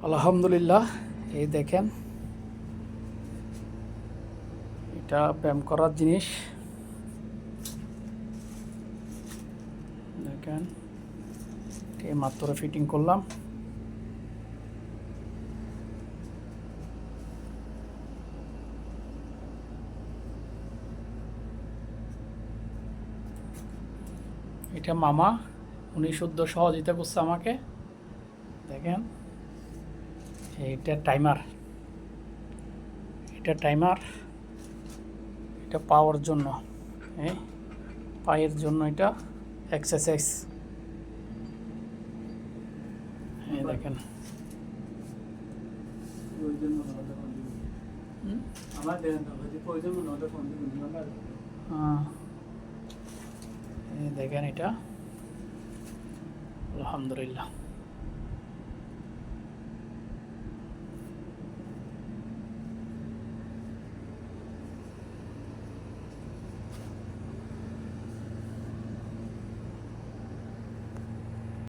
আলহামদুলিল্লাহ, এই দেখেন এটা ব্যায়াম করার জিনিস। দেখেন এই মাত্র ফিটিং করলাম। এটা মামা, উনি শুদ্ধ সহযোগিতা করছে আমাকে। দেখেন এটা টাইমার, এটা পাওয়ার জন্য, এই পায়ের জন্য এটা এক্সারসাইজ। এই দেখেন এই দেখেন এটা আলহামদুলিল্লাহ।